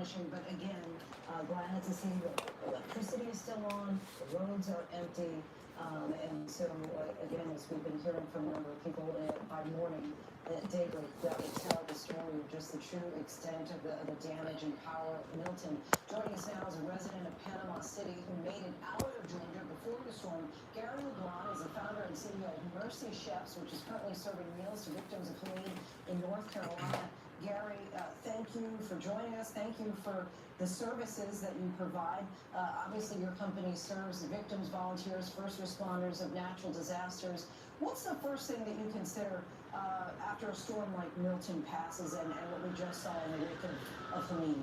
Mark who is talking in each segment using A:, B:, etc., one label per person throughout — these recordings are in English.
A: refreshing. But again, glad to see the electricity is still on, the roads are empty. And so, again, as we've been hearing from a number of people by morning, that daybreak, that would tell the story of just the true extent of the damage and power of Milton. Joining us now is a resident of Panama City who made it out of Georgia before the storm. Gary LeBlanc is the founder and CEO of Mercy Chefs, which is currently serving meals to victims of Helene in North Carolina. Gary, thank you for joining us. Thank you for the services that you provide. Obviously, your company serves victims, volunteers, first responders of natural disasters. What's the first thing that you consider after a storm like Milton passes and what we just saw in the wake of Helene?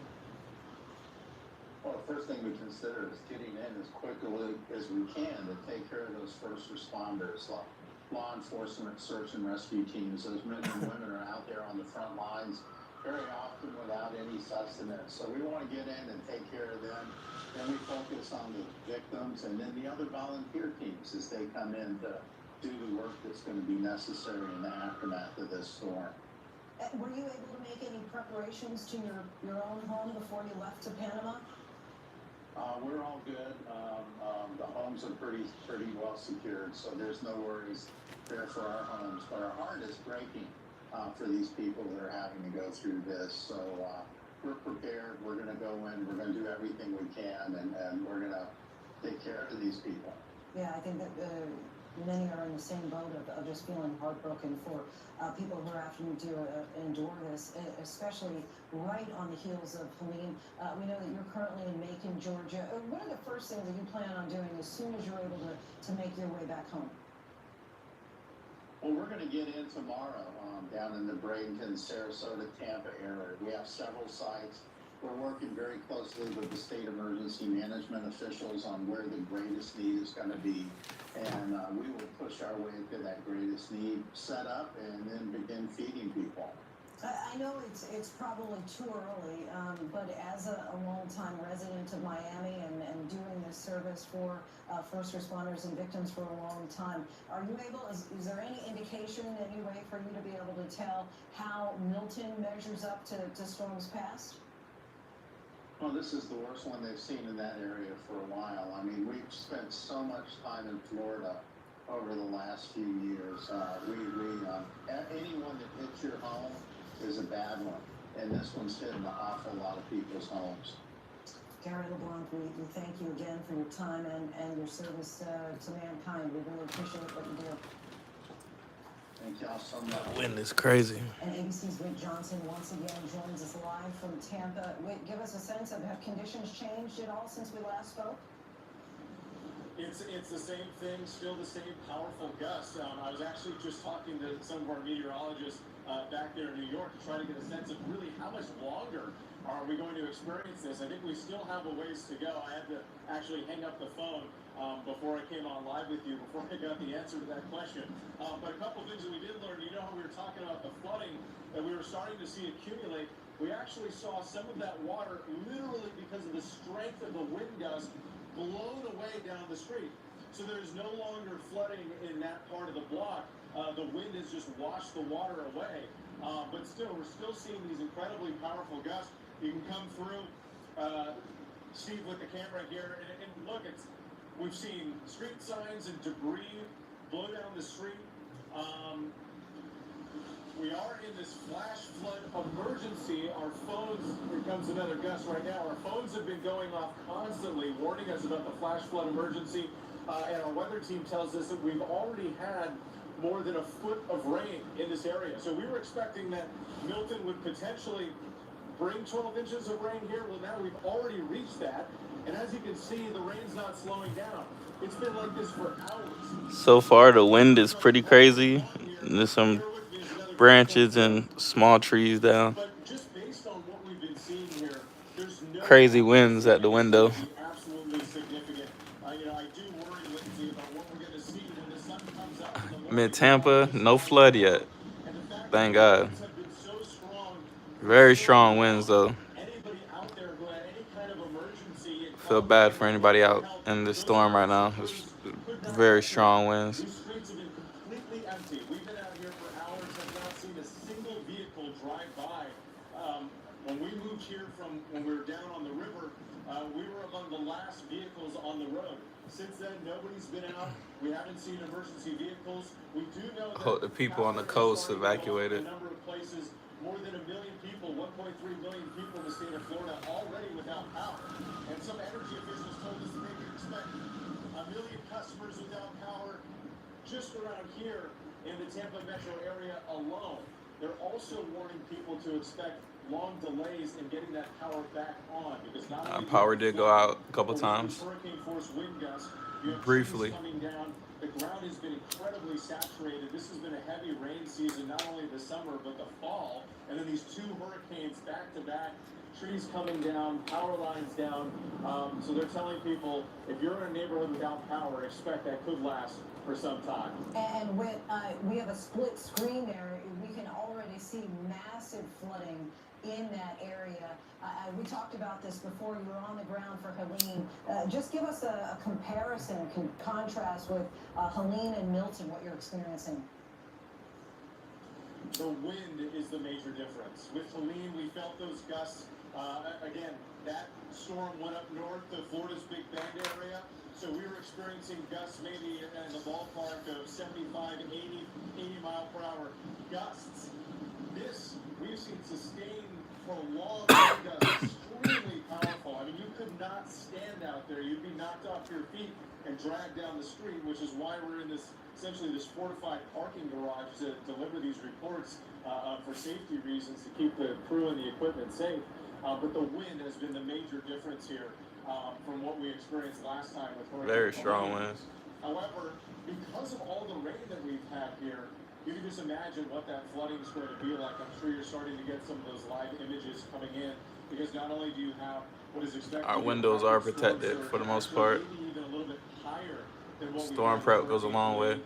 B: Well, the first thing we consider is getting in as quickly as we can to take care of those first responders, like law enforcement, search and rescue teams. Those men and women are out there on the front lines very often without any sustenance. So we want to get in and take care of them. Then we focus on the victims and then the other volunteer teams as they come in to do the work that's going to be necessary in the aftermath of this storm.
A: Were you able to make any preparations to your own home before you left to Panama?
B: We're all good. The homes are pretty well secured, so there's no worries there for our homes. But our heart is breaking for these people that are having to go through this. So we're prepared. We're going to go in. We're going to do everything we can, and we're going to take care of these people.
A: Yeah, I think that many are in the same boat of just feeling heartbroken for people who are having to endure this, especially right on the heels of Helene. We know that you're currently in Macon, Georgia. What are the first things that you plan on doing as soon as you're able to make your way back home?
B: Well, we're going to get in tomorrow down in the Bradenton, Sarasota, Tampa area. We have several sites. We're working very closely with the state emergency management officials on where the greatest need is going to be. And we will push our way to that greatest need, set up, and then begin feeding people.
A: I know it's probably too early, but as a longtime resident of Miami and doing this service for first responders and victims for a long time, are you able, is there any indication in any way for you to be able to tell how Milton measures up to storms past?
B: Well, this is the worst one they've seen in that area for a while. I mean, we've spent so much time in Florida over the last few years. Anyone that hits your home is a bad one, and this one's hitting an awful lot of people's homes.
A: Gary LeBlanc, we thank you again for your time and your service to mankind. We really appreciate what you do.
B: Thank y'all so much.
C: Wind is crazy.
A: And ABC's Whit Johnson once again joins us live from Tampa. Whit, give us a sense of, have conditions changed at all since we last spoke?
D: It's the same thing, still the same powerful gusts. I was actually just talking to some of our meteorologists back there in New York to try to get a sense of really how much longer are we going to experience this. I think we still have a ways to go. I had to actually hang up the phone before I came on live with you, before I got the answer to that question. But a couple of things that we did learn, you know how we were talking about the flooding that we were starting to see accumulate. We actually saw some of that water literally because of the strength of the wind gust blown away down the street. So there's no longer flooding in that part of the block. The wind has just washed the water away. But still, we're still seeing these incredibly powerful gusts. You can come through, Steve, with the camera here, and look, we've seen street signs and debris blow down the street. We are in this flash flood emergency. Our phones, here comes another gust right now. Our phones have been going off constantly, warning us about the flash flood emergency. And our weather team tells us that we've already had more than a foot of rain in this area. So we were expecting that Milton would potentially bring 12 inches of rain here. Well, now we've already reached that. And as you can see, the rain's not slowing down. It's been like this for hours.
C: So far, the wind is pretty crazy. There's some branches and small trees down.
D: But just based on what we've been seeing here, there's no
C: Crazy winds at the window.
D: absolutely significant. I do worry, Lindsay, about what we're going to see when the sun comes up in the morning.
C: Mid-Tampa, no flood yet.
D: And the fact
C: Thank
D: that
C: God.
D: winds have been so strong,
C: Very strong winds, though.
D: anybody out there who had any kind of emergency,
C: Feel bad for anybody out in this storm right now. It's very strong winds.
D: these streets have been completely empty. We've been out here for hours, have not seen a single vehicle drive by. When we moved here from when we were down on the river, we were among the last vehicles on the road. Since then, nobody's been out. We haven't seen emergency vehicles. We do know that
C: The people on the coast evacuated.
D: a number of places, more than 1 million people, 1.3 million people in the state of Florida already without power. And some energy officials told us that they could expect 1 million customers without power just around here in the Tampa metro area alone. They're also warning people to expect long delays in getting that power back on because not only
C: Power did go out a couple times.
D: Hurricane force wind gusts, you have
C: Briefly.
D: trees coming down. The ground has been incredibly saturated. This has been a heavy rain season, not only the summer but the fall. And then these two hurricanes back to back. Trees coming down, power lines down. So they're telling people if you're in a neighborhood without power, expect that could last for some time.
A: And with, we have a split screen there. We can already see massive flooding in that area. We talked about this before. You were on the ground for Helene. Just give us a comparison, contrast with Helene and Milton, what you're experiencing.
D: The wind is the major difference. With Helene, we felt those gusts. Again, that storm went up north to Florida's Big Bend area. So we were experiencing gusts maybe in the ballpark of 75, 80 mile per hour gusts. This, we've seen sustained, prolonged wind gusts, extremely powerful. I mean, you could not stand out there. You'd be knocked off your feet and dragged down the street, which is why we're in this, essentially this fortified parking garage to deliver these reports for safety reasons to keep the crew and the equipment safe. But the wind has been the major difference here from what we experienced last time with Hurricane
C: Very strong
D: Helene.
C: winds.
D: However, because of all the rain that we've had here, you can just imagine what that flooding is going to be like. I'm sure you're starting to get some of those live images coming in because not only do you have what is expected.
C: Our windows are protected for the most part.
D: Maybe even a little bit higher than what
C: Storm prep goes a long way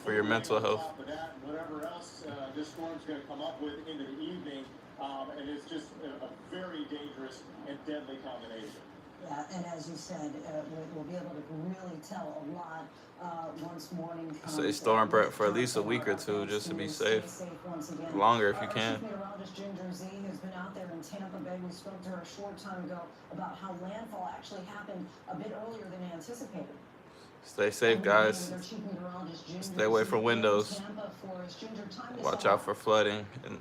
C: for your mental health.
D: Whatever else this storm's going to come up with into the evening, and it's just a very dangerous and deadly combination.
A: Yeah, and as you said, we'll be able to really tell a lot once morning comes.
C: Say storm prep for at least a week or two just to be safe.
A: Once again.
C: Longer if you can.
A: Chief Meteorologist Ginger Z has been out there in Tampa Bay. We spoke to her a short time ago about how landfall actually happened a bit earlier than anticipated.
C: Stay safe, guys. Stay away from windows. Watch out for flooding. And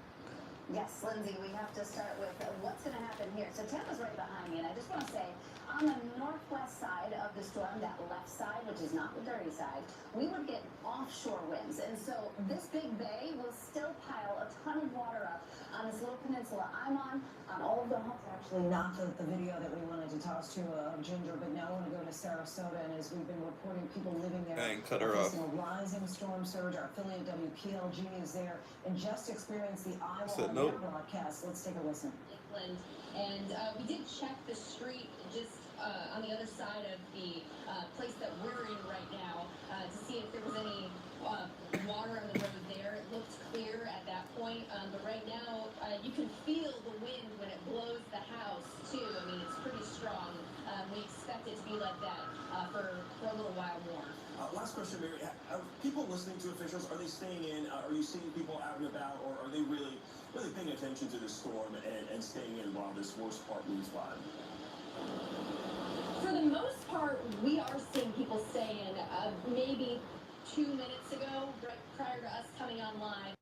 E: yes, Lindsay, we have to start with what's going to happen here. So Tampa's right behind me, and I just want to say, on the northwest side of the storm, that left side, which is not the dirty side, we would get offshore winds. And so this big bay will still pile a ton of water up on this little peninsula I'm on all of the homes. Actually, not the video that we wanted to toss to Ginger, but now I want to go to Sarasota. And as we've been reporting, people living there
C: and cut her
A: facing
C: off.
A: a rising storm surge. Our affiliate WPLG is there and just experienced the Iowa on
C: nope.
A: broadcast. Let's take a listen.
F: And we did check the street just on the other side of the place that we're in right now to see if there was any water on the road there. It looked clear at that point, but right now you can feel the wind when it blows the house too. I mean, it's pretty strong. We expect it to be like that for a little while more.
G: Last question, Mary. Are people listening to officials? Are they staying in? Are you seeing people out and about, or are they really paying attention to this storm and staying in while this worst part moves by?
F: For the most part, we are seeing people stay in. Maybe 2 minutes ago, right prior to us coming online,